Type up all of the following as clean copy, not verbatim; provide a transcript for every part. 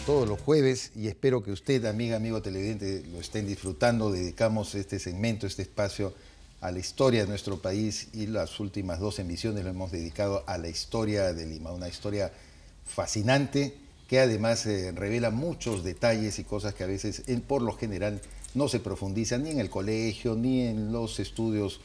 todos los jueves y espero que usted, amigo televidente, lo estén disfrutando. Dedicamos este segmento, este espacio a la historia de nuestro país y las últimas dos emisiones lo hemos dedicado a la historia de Lima, una historia fascinante que además revela muchos detalles y cosas que a veces, por lo general, no se profundizan ni en el colegio ni en los estudios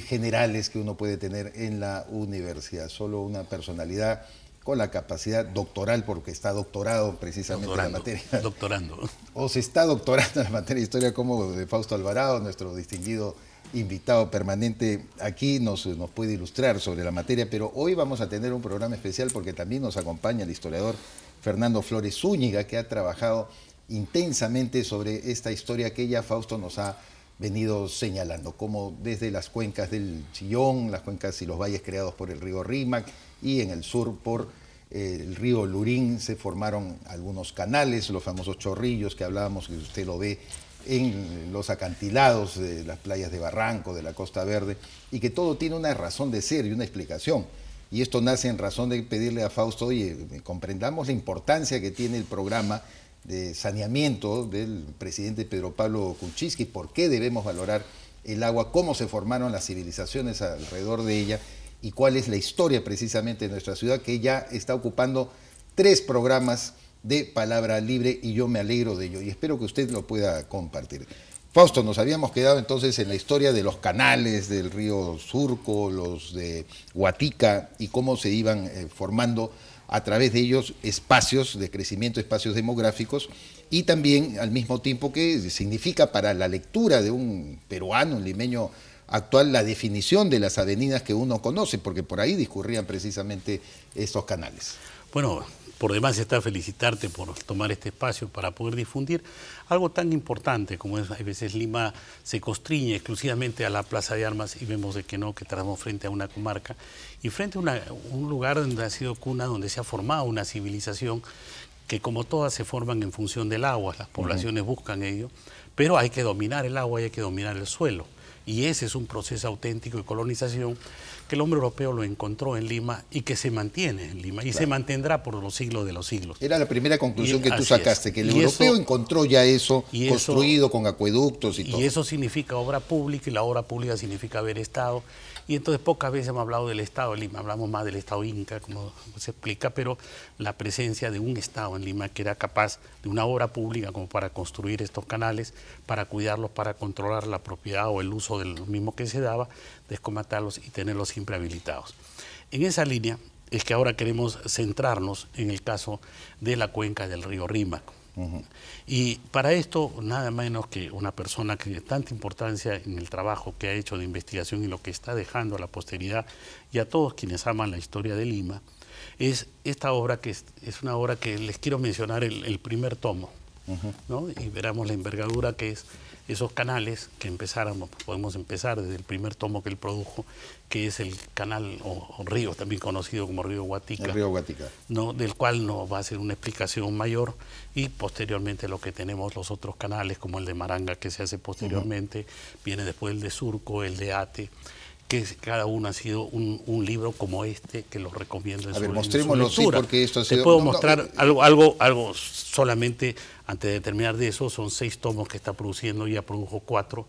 generales que uno puede tener en la universidad. Solo una personalidad con la capacidad doctoral, porque está doctorado precisamente en la materia. Doctorando. O se está doctorando en la materia de historia, como de Fausto Alvarado, nuestro distinguido invitado permanente aquí, nos puede ilustrar sobre la materia, pero hoy vamos a tener un programa especial porque también nos acompaña el historiador Fernando Flores Zúñiga, que ha trabajado intensamente sobre esta historia que ya Fausto nos ha venido señalando, como desde las cuencas del Chillón, las cuencas y los valles creados por el río Rímac, y en el sur por el río Lurín se formaron algunos canales, los famosos chorrillos que hablábamos, que usted lo ve en los acantilados de las playas de Barranco, de la Costa Verde, y que todo tiene una razón de ser y una explicación. Y esto nace en razón de pedirle a Fausto, oye, comprendamos la importancia que tiene el programa de saneamiento del presidente Pedro Pablo Kuczynski, por qué debemos valorar el agua, cómo se formaron las civilizaciones alrededor de ella y cuál es la historia precisamente de nuestra ciudad, que ya está ocupando 3 programas de palabra libre y yo me alegro de ello y espero que usted lo pueda compartir. Fausto, nos habíamos quedado entonces en la historia de los canales del río Surco, los de Guatica y cómo se iban formando a través de ellos espacios de crecimiento, espacios demográficos, y también al mismo tiempo que significa para la lectura de un peruano, un limeño actual, la definición de las avenidas que uno conoce, porque por ahí discurrían precisamente estos canales. Bueno, por demás está felicitarte por tomar este espacio para poder difundir algo tan importante como es, a veces Lima se constriñe exclusivamente a la Plaza de Armas y vemos de que no, que estamos frente a una comarca y frente a un lugar donde ha sido cuna, donde se ha formado una civilización que como todas se forman en función del agua, las poblaciones buscan ello, pero hay que dominar el agua y hay que dominar el suelo. Y ese es un proceso auténtico de colonización que el hombre europeo lo encontró en Lima y que se mantiene en Lima y se mantendrá por los siglos de los siglos. Era la primera conclusión que tú sacaste, que el europeo encontró ya eso construido con acueductos y todo. Y eso significa obra pública y la obra pública significa haber Estado. Y entonces pocas veces hemos hablado del Estado de Lima, hablamos más del Estado Inca, como se explica, pero la presencia de un Estado en Lima que era capaz de una obra pública como para construir estos canales, para cuidarlos, para controlar la propiedad o el uso de lo mismo que se daba, descomatarlos y tenerlos siempre habilitados. En esa línea es que ahora queremos centrarnos en el caso de la cuenca del río Rímac. Y para esto, nada menos que una persona que de tanta importancia en el trabajo que ha hecho de investigación y lo que está dejando a la posteridad y a todos quienes aman la historia de Lima, es esta obra que es una obra que les quiero mencionar el primer tomo, ¿no? Y veremos la envergadura que es esos canales que podemos empezar desde el primer tomo que él produjo, que es el canal o río, también conocido como río Guatica. El río Guatica. ¿No? Del cual nos va a hacer una explicación mayor y posteriormente lo que tenemos los otros canales, como el de Maranga que se hace posteriormente, viene después el de Surco, el de Ate, que cada uno ha sido un libro como este que lo recomiendo en su lectura. Mostrémoslo, sí, porque esto ha sido... Te puedo mostrar algo solamente, antes de terminar de eso, son 6 tomos que está produciendo, ya produjo 4,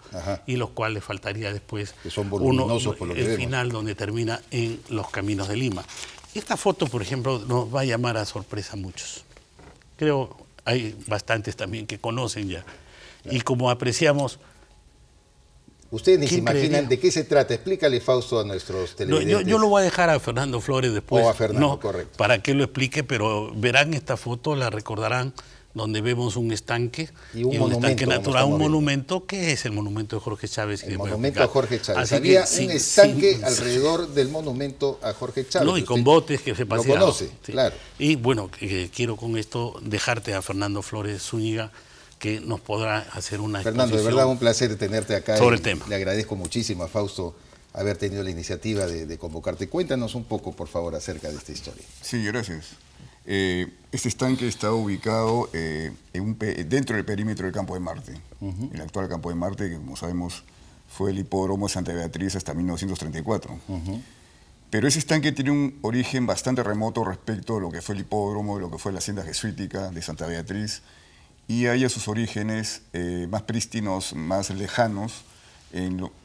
y los cuales faltaría después que son voluminosos, por lo que el vemos. final donde termina en Los Caminos de Lima. Esta foto, por ejemplo, nos va a llamar a sorpresa a muchos. Creo hay bastantes también que conocen ya. Y como apreciamos... Ustedes ni se imaginan de qué se trata. Explícale, Fausto, a nuestros televidentes. Yo lo voy a dejar a Fernando Flores después. O a Fernando, correcto. Para que lo explique, pero verán esta foto, la recordarán, donde vemos un estanque y un monumento, estanque natural, un monumento que es el monumento de Jorge Chávez. El monumento a Jorge Chávez. Había un estanque alrededor del monumento a Jorge Chávez. No, y con botes que se paseaban. Lo conoce, claro. Y bueno, quiero con esto dejarte a Fernando Flores Zúñiga, que nos podrá hacer una Fernando, de verdad un placer tenerte acá. Sobre el tema. Le agradezco muchísimo a Fausto haber tenido la iniciativa de convocarte. Cuéntanos un poco, por favor, acerca de esta historia. Sí, gracias. Este estanque está ubicado dentro del perímetro del Campo de Marte. El actual Campo de Marte, que como sabemos fue el hipódromo Santa Beatriz hasta 1934. Pero ese estanque tiene un origen bastante remoto respecto a lo que fue el hipódromo, lo que fue la hacienda jesuítica de Santa Beatriz, y hay a sus orígenes más prístinos, más lejanos,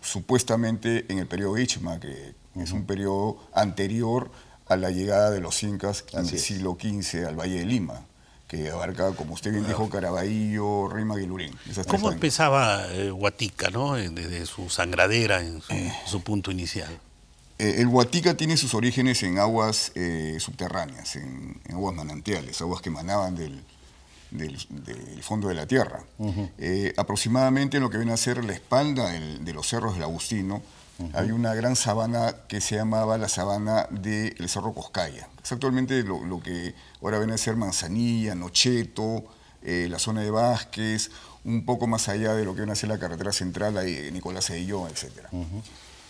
supuestamente en el periodo Ichma, que es un periodo anterior a la llegada de los incas en el siglo XV al Valle de Lima, que abarca, como usted bien dijo, Caraballo, Rímac y Lurín. ¿Cómo empezaba Huatica, ¿no? Desde su sangradera, en su punto inicial? El Huatica tiene sus orígenes en aguas subterráneas, en aguas manantiales, aguas que emanaban del fondo de la tierra. Aproximadamente en lo que viene a ser la espalda de los cerros del Agustino, hay una gran sabana que se llamaba la sabana del Cerro Coscaya. Es actualmente lo que ahora viene a ser Manzanilla, Nocheto, la zona de Vázquez, un poco más allá de lo que viene a ser la carretera central, ahí, Nicolás Edillón, etc.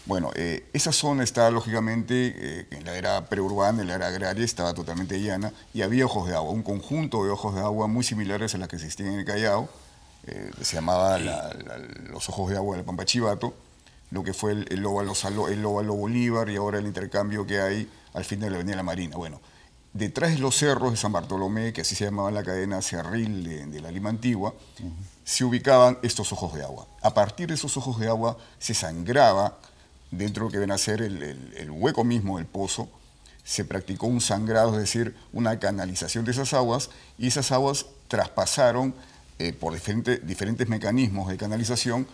Bueno, esa zona está lógicamente, en la era preurbana, en la era agraria, estaba totalmente llana y había ojos de agua, un conjunto de ojos de agua muy similares a las que existían en el Callao, se llamaba los ojos de agua del Pampa Chivato, lo que fue el óvalo Bolívar y ahora el intercambio que hay al fin de la Avenida La Marina. Bueno, detrás de los cerros de San Bartolomé, que así se llamaba la cadena cerril de la Lima Antigua, se ubicaban estos ojos de agua. A partir de esos ojos de agua se sangraba, dentro de lo que ven a ser el hueco mismo del pozo, se practicó un sangrado, es decir, una canalización de esas aguas, y esas aguas traspasaron por diferentes mecanismos de canalización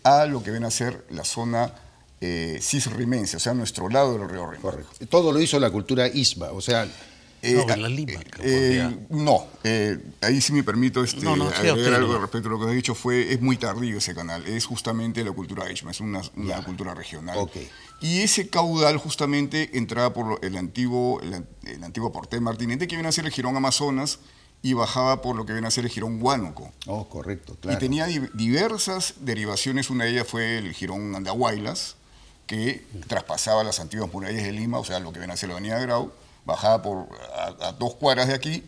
a lo que ven a ser la zona cisrimense, o sea, nuestro lado del río Rímac. Correcto. Todo lo hizo la cultura Isma, o sea... no, en la Lima. Ahí sí me permito agregar algo respecto a lo que has dicho. Es muy tardío ese canal, es justamente la cultura Ishma, es una cultura regional. Y ese caudal justamente entraba por el antiguo Porté Martinete, que viene a ser el jirón Amazonas, y bajaba por lo que viene a ser el jirón Huánuco. Correcto, claro. Y tenía diversas derivaciones, una de ellas fue el jirón Andahuaylas, que traspasaba las antiguas murallas de Lima, o sea, lo que viene a ser la avenida Grau, bajaba a 2 cuadras de aquí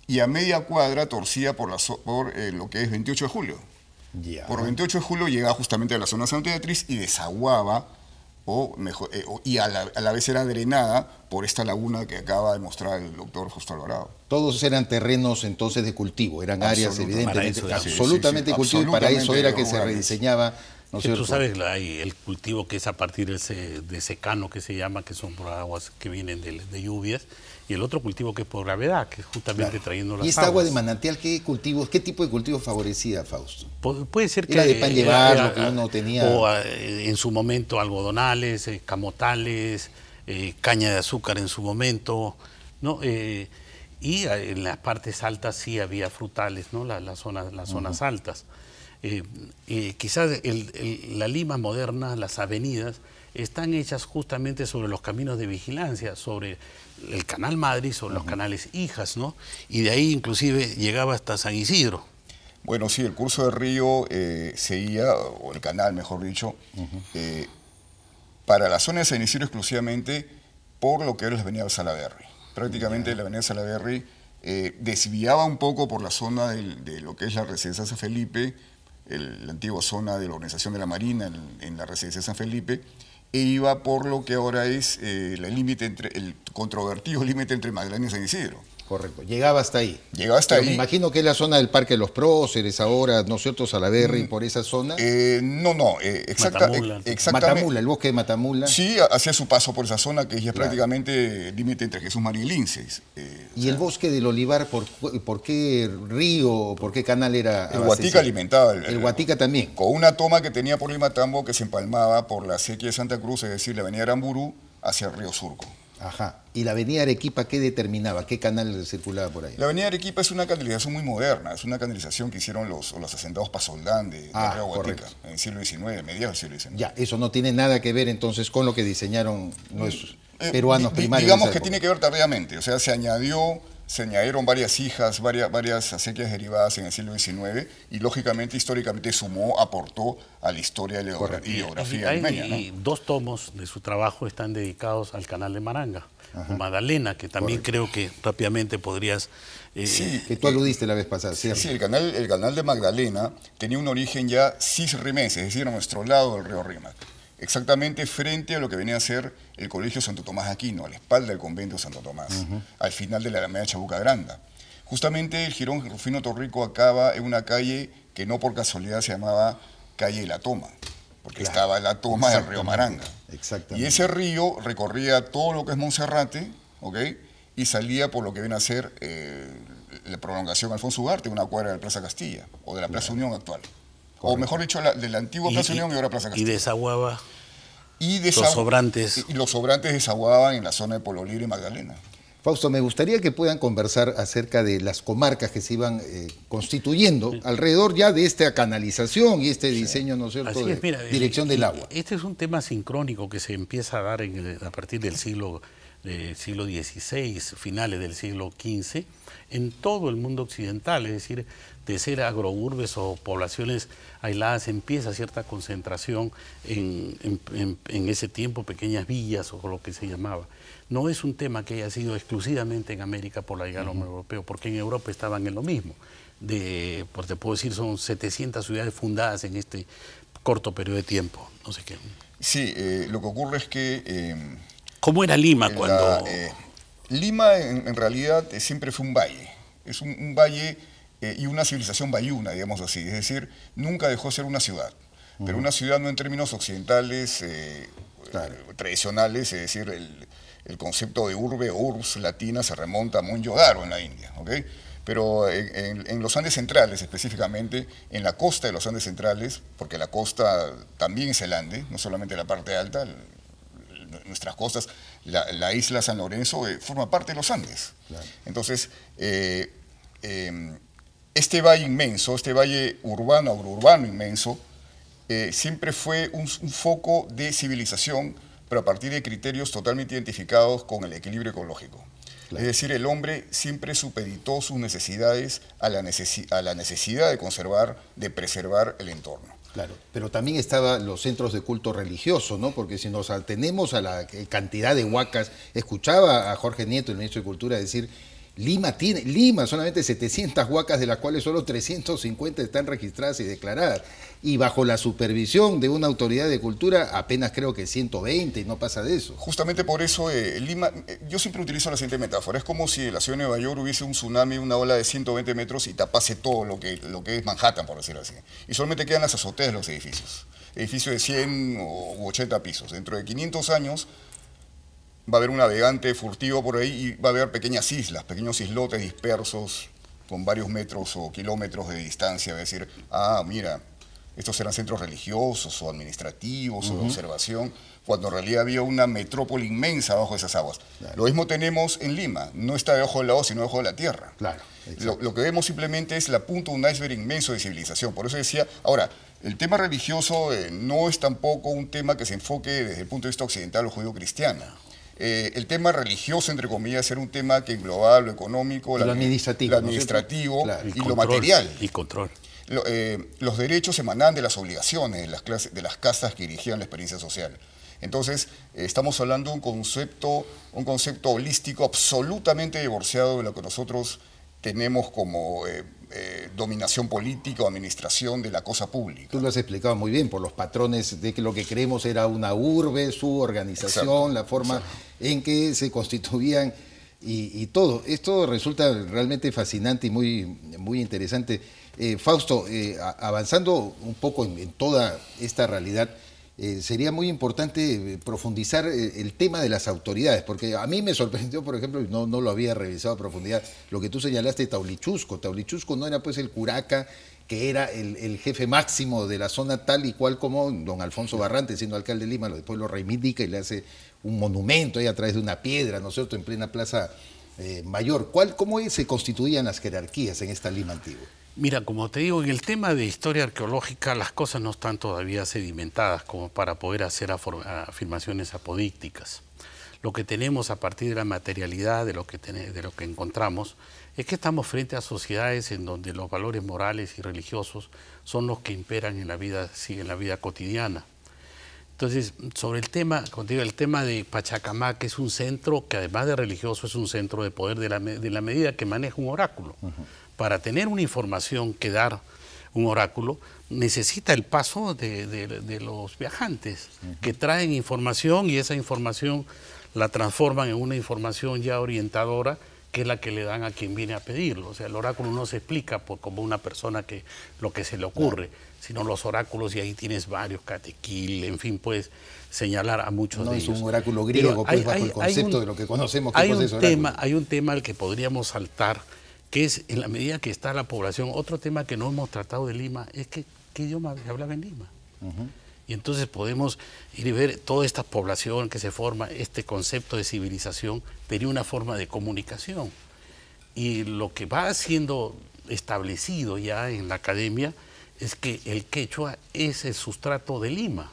y a media cuadra torcía por lo que es 28 de julio. Por 28 de julio llegaba justamente a la zona de Santa Beatriz y desaguaba, y a la vez era drenada por esta laguna que acaba de mostrar el doctor Fausto Alvarado. Todos eran terrenos entonces de cultivo, eran áreas evidentemente absolutamente de cultivo, y para eso era que se rediseñaba. ¿No es cierto? Tú sabes, hay el cultivo que es a partir de secano, que se llama, que son por aguas que vienen de lluvias, y el otro cultivo que es por gravedad, que es justamente trayendo las aguas. ¿Y esta agua de manantial qué tipo de cultivo favorecía, Fausto? Puede ser que... Era de pan llevar, lo que uno tenía... O en su momento algodonales, camotales, caña de azúcar en su momento, ¿no? Y en las partes altas sí había frutales, ¿no? Las zonas altas. Quizás la Lima moderna, las avenidas, están hechas justamente sobre los caminos de vigilancia, sobre el canal Madrid, sobre los canales Hijas, ¿no? Y de ahí inclusive llegaba hasta San Isidro. Bueno, sí, el curso del río seguía, o el canal mejor dicho, para la zona de San Isidro exclusivamente por lo que era la avenida Salaberry. Prácticamente la avenida Salaberry desviaba un poco por la zona de lo que es la residencia San Felipe, la antigua zona de la organización de la Marina en la residencia San Felipe, e iba por lo que ahora es el controvertido límite entre Magdalena y San Isidro. Correcto, llegaba hasta ahí. Llegaba hasta ahí. Me imagino que es la zona del Parque de los Próceres ahora, ¿no es cierto? Salaberry, por esa zona. Exactamente. Matamula, el bosque de Matamula. Sí, hacía su paso por esa zona que ya es prácticamente el límite entre Jesús María y Linces. ¿Y el bosque del Olivar, por qué río o por qué canal era? El Huatica alimentaba. El Huatica también. Con una toma que tenía por Limatambo que se empalmaba por la sequía de Santa Cruz, es decir, la avenida Aramburú, hacia el río Surco. Ajá. ¿Y la avenida Arequipa qué determinaba? ¿Qué canal circulaba por ahí? La avenida Arequipa es una canalización muy moderna, es una canalización que hicieron los asentados Pasoldán de Río Huatica en el siglo XIX, mediados del siglo XIX. Ya, eso no tiene nada que ver entonces con lo que diseñaron nuestros peruanos primarios. Digamos que tiene que ver tardíamente, o sea, se añadieron varias hijas, varias acequias derivadas en el siglo XIX y lógicamente, históricamente aportó a la historia y geografía limeña, ¿no? Y 2 tomos de su trabajo están dedicados al canal de Maranga, Magdalena, que también creo que rápidamente podrías... sí, que tú aludiste la vez pasada, ¿cierto? Sí, el canal de Magdalena tenía un origen ya cisrimense, es decir, a nuestro lado del río Rímac. exactamente frente a lo que venía a ser el Colegio Santo Tomás de Aquino, a la espalda del convento de Santo Tomás, al final de la Alameda Chabuca Granda. Justamente el Jirón Rufino Torrico acaba en una calle que no por casualidad se llamaba Calle La Toma, porque estaba la toma del río Maranga. Exactamente. Y ese río recorría todo lo que es Monserrate, ¿ok? Y salía por lo que viene a ser la prolongación Alfonso Ugarte, una cuadra de la Plaza Castilla, o de la Plaza Unión actual. Correcto. O mejor dicho, de la antigua Plaza Unión y ahora Plaza Castilla. Y desaguaba los sobrantes. Y los sobrantes desaguaban en la zona de Polo Libre y Magdalena. Fausto, me gustaría que puedan conversar acerca de las comarcas que se iban constituyendo alrededor ya de esta canalización y este diseño, ¿no es cierto?, Así es, mira, dirección del agua. Este es un tema sincrónico que se empieza a dar a partir del siglo XVI, finales del siglo XV, en todo el mundo occidental, es decir, de ser agrourbes o poblaciones aisladas empieza cierta concentración en ese tiempo, pequeñas villas o lo que se llamaba. No es un tema que haya sido exclusivamente en América por la llegada del hombre europeo, porque en Europa estaban en lo mismo. Pues te puedo decir, son 700 ciudades fundadas en este corto periodo de tiempo, no sé qué. Sí, lo que ocurre es que... ¿Cómo era Lima cuando...? Lima en realidad siempre fue un valle. Es un valle y una civilización bayuna, digamos así. Es decir, nunca dejó de ser una ciudad. Pero una ciudad no en términos occidentales tradicionales, es decir, el concepto de urbe o urbs latina se remonta a Mohenjo-Daro en la India, ¿ok? Pero en los Andes centrales, específicamente, en la costa de los Andes centrales, porque la costa también es el Ande, no solamente la parte alta, nuestras costas, la isla San Lorenzo forma parte de los Andes. Claro. Entonces, este valle inmenso, este valle urbano, agrourbano inmenso, siempre fue un foco de civilización, pero a partir de criterios totalmente identificados con el equilibrio ecológico. Claro. Es decir, el hombre siempre supeditó sus necesidades a la necesidad de conservar, de preservar el entorno. Claro, pero también estaban los centros de culto religioso, ¿no? Porque si nos atenemos a la cantidad de huacas, escuchaba a Jorge Nieto, el ministro de Cultura, decir, Lima solamente 700 huacas, de las cuales solo 350 están registradas y declaradas. Y bajo la supervisión de una autoridad de cultura, apenas creo que 120, y no pasa de eso. Justamente por eso Lima, yo siempre utilizo la siguiente metáfora, es como si en la ciudad de Nueva York hubiese un tsunami, una ola de 120 metros y tapase todo lo que es Manhattan, por decirlo así. Y solamente quedan las azoteas de los edificios. Edificios de 100 u 80 pisos. Dentro de 500 años va a haber un navegante furtivo por ahí y va a haber pequeñas islas, pequeños islotes dispersos con varios metros o kilómetros de distancia. Va a decir, mira, estos eran centros religiosos o administrativos o de observación, cuando en realidad había una metrópoli inmensa bajo esas aguas. Claro. Lo mismo tenemos en Lima, no está debajo del agua, sino debajo de la tierra. Claro, lo que vemos simplemente es la punta de un iceberg inmenso de civilización. Por eso decía, ahora, el tema religioso no es tampoco un tema que se enfoque desde el punto de vista occidental o judío-cristiano. El tema religioso, entre comillas, era un tema que englobaba lo económico, lo administrativo, claro, y lo material. Y control. Los derechos emanaban de las obligaciones de las castas que dirigían la experiencia social. Entonces, estamos hablando de un concepto holístico absolutamente divorciado de lo que nosotros tenemos como dominación política o administración de la cosa pública. Tú lo has explicado muy bien, por los patrones de que lo que creemos era una urbe, su organización, exacto, la forma en que se constituían y todo. Esto resulta realmente fascinante y muy interesante. Fausto, avanzando un poco en toda esta realidad, sería muy importante profundizar el tema de las autoridades, porque a mí me sorprendió, por ejemplo, y no lo había revisado a profundidad, lo que tú señalaste de Taulichusco. Taulichusco no era pues el curaca, que era el jefe máximo de la zona, tal y cual como don Alfonso Barrante, siendo alcalde de Lima, después lo reivindica y le hace un monumento ahí a través de una piedra, ¿no es cierto?, en plena Plaza Mayor. ¿Cómo se constituían las jerarquías en esta Lima antigua? Mira, como te digo, en el tema de historia arqueológica las cosas no están todavía sedimentadas como para poder hacer afirmaciones apodícticas. Lo que tenemos a partir de la materialidad de lo que encontramos es que estamos frente a sociedades en donde los valores morales y religiosos son los que imperan en la vida cotidiana. Entonces, sobre el tema, contigo, el tema de Pachacamac, que es un centro que además de religioso es un centro de poder de la medida que maneja un oráculo. Para tener una información que dar un oráculo, necesita el paso de los viajantes que traen información y esa información la transforman en una información ya orientadora, que es la que le dan a quien viene a pedirlo. O sea, el oráculo no se explica como una persona que lo que se le ocurre, sino los oráculos, y ahí tienes varios, catequil, en fin, puedes señalar a muchos de ellos. No es un oráculo griego, pues, bajo el concepto de lo que conocemos. Hay un tema al que podríamos saltar, que es, en la medida que está la población, otro tema que no hemos tratado de Lima, es que ¿qué idioma se hablaba en Lima? Y entonces podemos ir y ver toda esta población que se forma, este concepto de civilización, tenía una forma de comunicación. Y lo que va siendo establecido ya en la academia es que el quechua es el sustrato de Lima,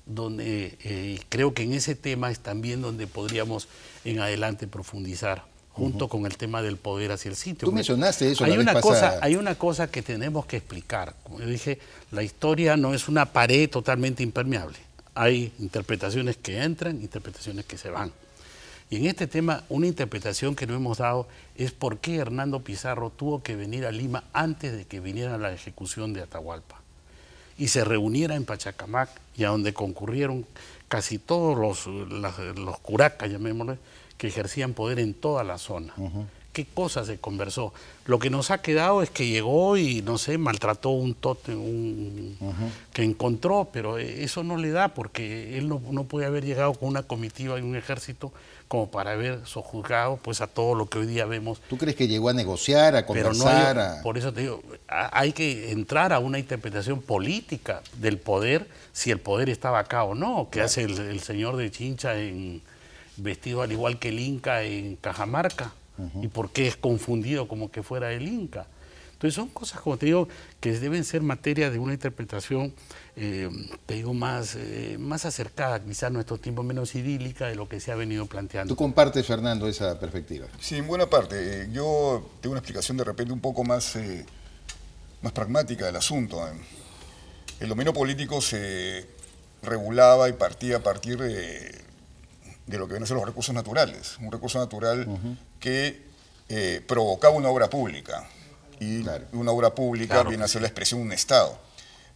donde creo que en ese tema es también donde podríamos en adelante profundizar, junto con el tema del poder hacia el sitio. Tú mencionaste eso hay una cosa que tenemos que explicar. Como yo dije, la historia no es una pared totalmente impermeable. Hay interpretaciones que entran, interpretaciones que se van. Y en este tema, una interpretación que no hemos dado es por qué Hernando Pizarro tuvo que venir a Lima antes de que viniera la ejecución de Atahualpa y se reuniera en Pachacamac, y a donde concurrieron casi todos los curacas, llamémosle, que ejercían poder en toda la zona. ¿Qué cosa se conversó? Lo que nos ha quedado es que llegó y, no sé, maltrató un tótem que encontró, pero eso no le da, porque él no puede haber llegado con una comitiva y un ejército como para haber sojuzgado pues, a todo lo que hoy día vemos. ¿Tú crees que llegó a negociar, a conversar? Pero no, por eso te digo, hay que entrar a una interpretación política del poder, si el poder estaba acá o no, que hace el señor de Chincha vestido al igual que el Inca en Cajamarca, y por qué es confundido como que fuera el Inca. Entonces son cosas, como te digo, que deben ser materia de una interpretación, te digo, más acercada quizá a nuestros tiempos, menos idílica de lo que se ha venido planteando. ¿Tú compartes, Fernando, esa perspectiva? Sí, en buena parte. Yo tengo una explicación de repente un poco más pragmática del asunto. El dominio político se regulaba y partía a partir de lo que vienen a ser los recursos naturales. Un recurso natural que provocaba una obra pública. Y una obra pública viene a ser la expresión de un Estado.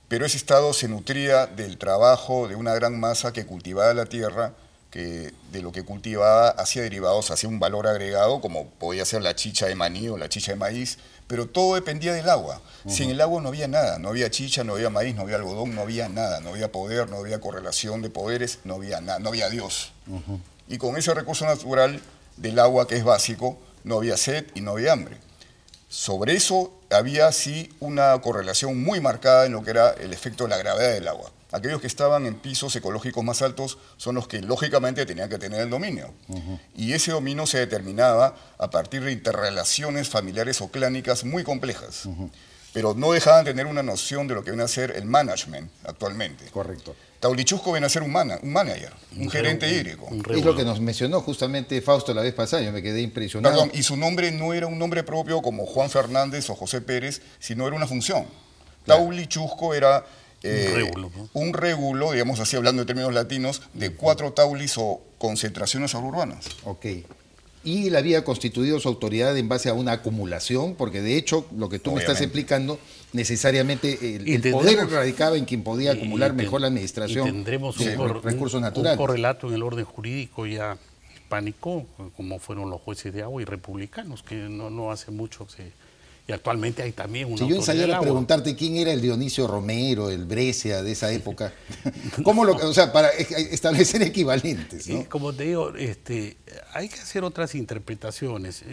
Pero ese Estado se nutría del trabajo de una gran masa que cultivaba la tierra, que de lo que cultivaba hacía derivados, hacía un valor agregado, como podía ser la chicha de maní o la chicha de maíz, pero todo dependía del agua. Sin el agua no había nada, no había chicha, no había maíz, no había algodón, no había nada, no había poder, no había correlación de poderes, no había nada, no había Dios. Y con ese recurso natural del agua, que es básico, no había sed y no había hambre. Sobre eso había sí una correlación muy marcada en lo que era el efecto de la gravedad del agua. Aquellos que estaban en pisos ecológicos más altos son los que lógicamente tenían que tener el dominio. Y ese dominio se determinaba a partir de interrelaciones familiares o clánicas muy complejas. Pero no dejaban de tener una noción de lo que viene a ser el management actualmente. Correcto. Taulichusco viene a ser un manager, un gerente hídrico. Es lo que nos mencionó justamente Fausto la vez pasada, yo me quedé impresionado. Perdón, y su nombre no era un nombre propio como Juan Fernández o José Pérez, sino era una función. Taulichusco era un régulo, digamos así hablando de términos latinos, de 4 taulis o concentraciones urbanas. Ok. Y él había constituido su autoridad en base a una acumulación, porque de hecho, lo que tú me estás explicando, necesariamente el poder radicaba en quien podía acumular mejor la administración. Y tendremos de recursos naturales. Un correlato en el orden jurídico ya hispánico, como fueron los jueces de agua y republicanos, que no hace mucho y actualmente hay también una. Si yo ensayara a preguntarte quién era el Dionisio Romero, el Brescia de esa época, ¿cómo o sea, para establecer equivalentes, ¿no? Sí, como te digo, hay que hacer otras interpretaciones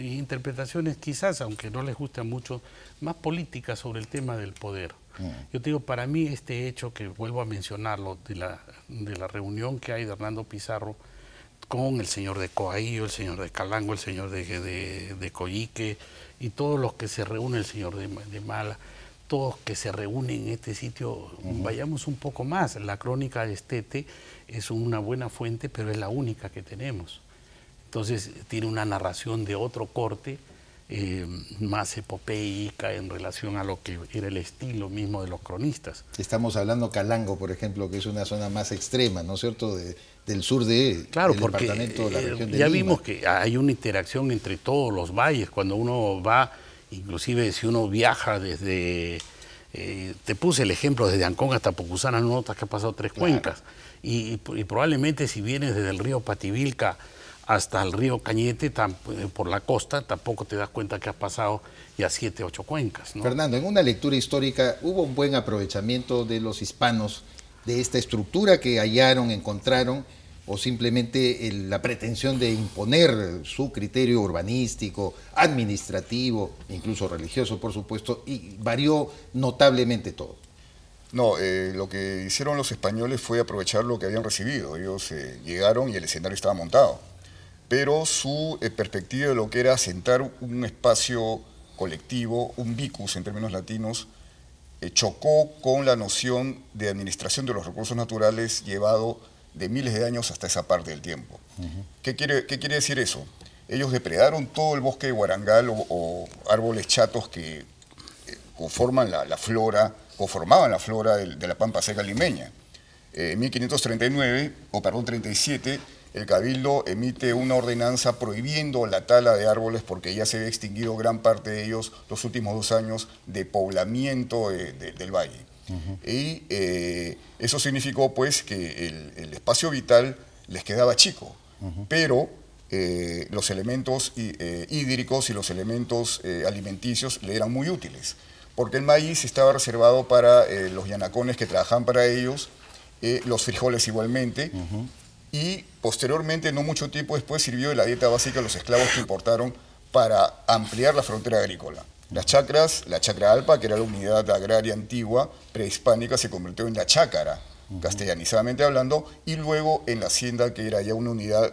quizás, aunque no les guste mucho, más políticas sobre el tema del poder. Yo te digo, para mí este hecho, que vuelvo a mencionarlo, de la reunión que hay de Hernando Pizarro con el señor de Coaillo, el señor de Calango, el señor de Coyique, y todos los que se reúnen, el señor de Mala, todos que se reúnen en este sitio, vayamos un poco más. La crónica de Estete es una buena fuente, pero es la única que tenemos. Entonces tiene una narración de otro corte, más epopeica en relación a lo que era el estilo mismo de los cronistas. Estamos hablando Calango, por ejemplo, que es una zona más extrema, ¿no es cierto?, del sur del departamento de la región de ya Lima. vimos que hay una interacción entre todos los valles, cuando uno va, inclusive si uno viaja desde Te puse el ejemplo desde Ancón hasta Pucusana, no notas que ha pasado 3 cuencas. Y probablemente si vienes desde el río Pativilca hasta el río Cañete, por la costa, tampoco te das cuenta que has pasado ya 7, 8 cuencas, ¿no? Fernando, en una lectura histórica, ¿hubo un buen aprovechamiento de los hispanos de esta estructura que hallaron, encontraron, o simplemente la pretensión de imponer su criterio urbanístico, administrativo, incluso religioso, por supuesto, y varió notablemente todo? No, lo que hicieron los españoles fue aprovechar lo que habían recibido. Ellos llegaron y el escenario estaba montado. Pero su perspectiva de lo que era asentar un espacio colectivo, un vicus en términos latinos, chocó con la noción de administración de los recursos naturales llevado de miles de años hasta esa parte del tiempo. ¿Qué quiere decir eso? Ellos depredaron todo el bosque de Guarangal o árboles chatos que conformaban la flora de la pampa seca limeña. En 1537, el Cabildo emite una ordenanza prohibiendo la tala de árboles porque ya se había extinguido gran parte de ellos los últimos 2 años de poblamiento del valle. Y eso significó pues que el espacio vital les quedaba chico, pero los elementos hídricos y los elementos alimenticios le eran muy útiles, porque el maíz estaba reservado para los yanacones que trabajaban para ellos, los frijoles igualmente, y posteriormente, no mucho tiempo después, sirvió de la dieta básica a los esclavos que importaron para ampliar la frontera agrícola. Las chacras, la chacra alpa, que era la unidad agraria antigua, prehispánica, se convirtió en la chácara, castellanizadamente hablando, y luego en la hacienda, que era ya una unidad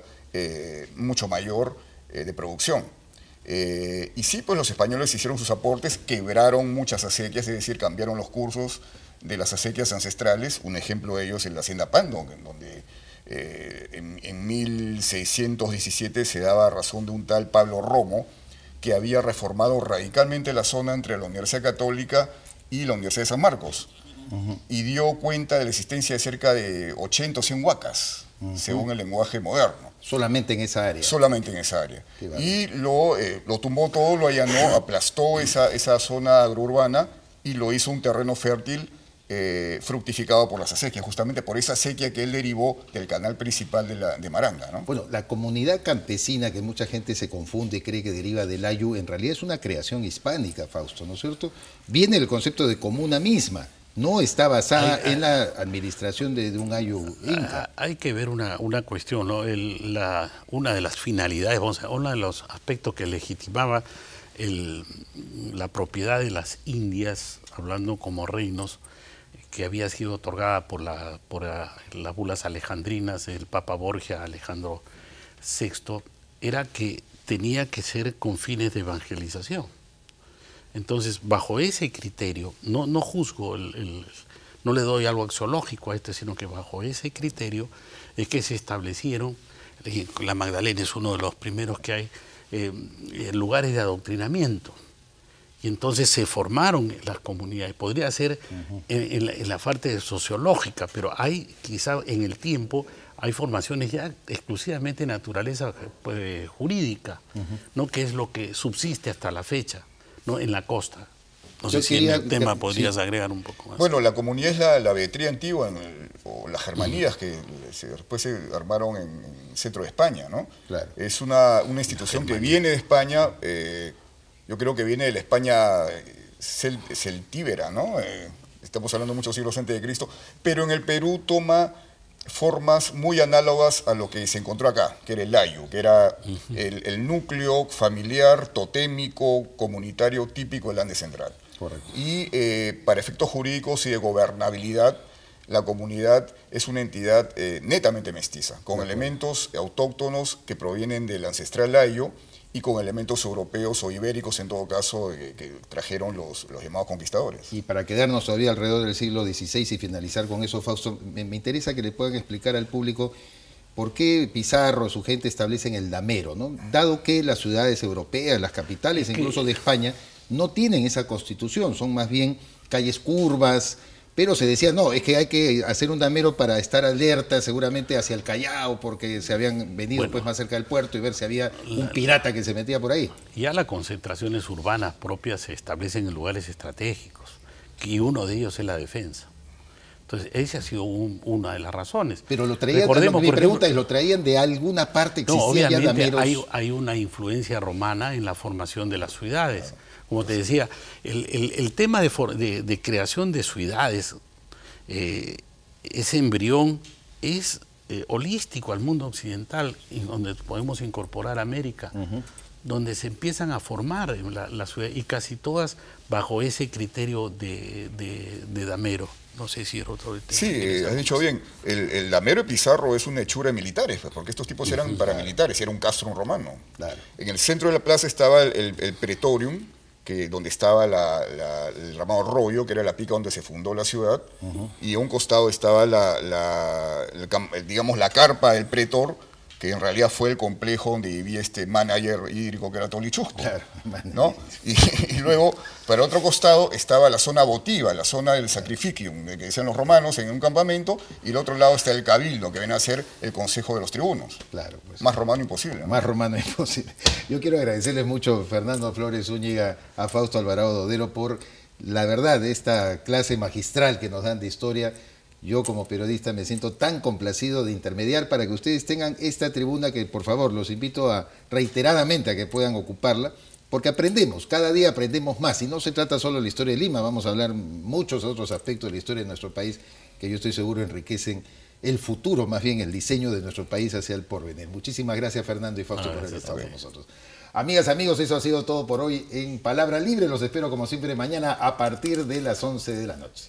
mucho mayor de producción. Y sí, pues los españoles hicieron sus aportes, quebraron muchas acequias, es decir, cambiaron los cursos de las acequias ancestrales. Un ejemplo de ellos es la hacienda Pandong, en donde en 1617 se daba razón de un tal Pablo Romo, que había reformado radicalmente la zona entre la Universidad Católica y la Universidad de San Marcos, y dio cuenta de la existencia de cerca de 80 o 100 huacas, según el lenguaje moderno. Solamente en esa área. Solamente en esa área. Y lo tumbó todo, lo allanó, aplastó esa zona agrourbana y lo hizo un terreno fértil fructificado por las acequias, justamente por esa acequia que él derivó del canal principal de Maranga, ¿no? Bueno, la comunidad campesina, que mucha gente se confunde y cree que deriva del ayu, en realidad es una creación hispánica, Fausto, ¿no es cierto? Viene el concepto de comuna misma, no está basada en la administración de un ayu inca. Hay que ver una cuestión, ¿no? Una de las finalidades, uno de los aspectos que legitimaba la propiedad de las Indias, hablando como reinos, que había sido otorgada por las bulas alejandrinas del Papa Borgia Alejandro VI, era que tenía que ser con fines de evangelización. Entonces, bajo ese criterio, no juzgo, no le doy algo axiológico a sino que bajo ese criterio es que se establecieron, la Magdalena es uno de los primeros que hay, lugares de adoctrinamiento. Y entonces se formaron las comunidades. Podría ser en la parte sociológica, pero hay quizá en el tiempo, hay formaciones ya exclusivamente de naturaleza jurídica, ¿no? Que es lo que subsiste hasta la fecha, ¿no? En la costa. No sé si en el tema podrías agregar un poco más. Bueno, la comunidad es la Beatría antigua, o las Germanías, que después se armaron en el centro de España, ¿no? Claro. Es una institución que viene de España. Yo creo que viene de la España celtíbera, ¿no? Estamos hablando muchos siglos antes de Cristo, pero en el Perú toma formas muy análogas a lo que se encontró acá, que era el ayu, que era el núcleo familiar, totémico, comunitario típico del Ande Central. Correcto. Y para efectos jurídicos y de gobernabilidad, la comunidad es una entidad netamente mestiza, con elementos autóctonos que provienen del ancestral ayu, y con elementos europeos o ibéricos, en todo caso, que trajeron los llamados conquistadores. Y para quedarnos todavía alrededor del siglo XVI y finalizar con eso, Fausto, me interesa que le puedan explicar al público por qué Pizarro, su gente, establecen el damero, ¿no? Dado que las ciudades europeas, las capitales, incluso de España, no tienen esa constitución, son más bien calles curvas, pero se decía, no, es que hay que hacer un damero para estar alerta seguramente hacia el Callao, porque se habían venido pues más cerca del puerto y ver si había un pirata que se metía por ahí. Ya las concentraciones urbanas propias se establecen en lugares estratégicos, y uno de ellos es la defensa. Entonces, esa ha sido una de las razones. Pero lo traían, mi pregunta es, ¿lo traían de alguna parte? No, obviamente hay una influencia romana en la formación de las ciudades. Como te decía, el tema de creación de ciudades, ese embrión es holístico al mundo occidental, en donde podemos incorporar América, donde se empiezan a formar la ciudad, y casi todas bajo ese criterio de Damero. No sé si era otro. Sí, has dicho bien. El Damero de Pizarro es una hechura de militares, pues, porque estos tipos eran paramilitares, era un castrum romano. Claro. En el centro de la plaza estaba el Praetorium, donde estaba el llamado Rollo, que era la pica donde se fundó la ciudad, y a un costado estaba digamos, la carpa del pretor, que en realidad fue el complejo donde vivía este manager hídrico que era Tolichusco, claro, ¿no? Y luego, para otro costado, estaba la zona votiva, la zona del sacrificium, que decían los romanos en un campamento, y el otro lado está el cabildo, que viene a ser el consejo de los tribunos. Claro, pues, más romano imposible, ¿no? Más romano imposible. Yo quiero agradecerles mucho, Fernando Flores Zúñiga, a Fausto Alvarado Dodero, por la verdad, esta clase magistral que nos dan de historia. Yo como periodista me siento tan complacido de intermediar para que ustedes tengan esta tribuna que, por favor, los invito reiteradamente a que puedan ocuparla, porque aprendemos, cada día aprendemos más, y no se trata solo de la historia de Lima, vamos a hablar muchos otros aspectos de la historia de nuestro país que yo estoy seguro enriquecen el futuro, más bien el diseño de nuestro país hacia el porvenir. Muchísimas gracias, Fernando y Fausto, por haber estado con nosotros. Amigas, amigos, eso ha sido todo por hoy en Palabra Libre. Los espero como siempre mañana a partir de las 11 de la noche.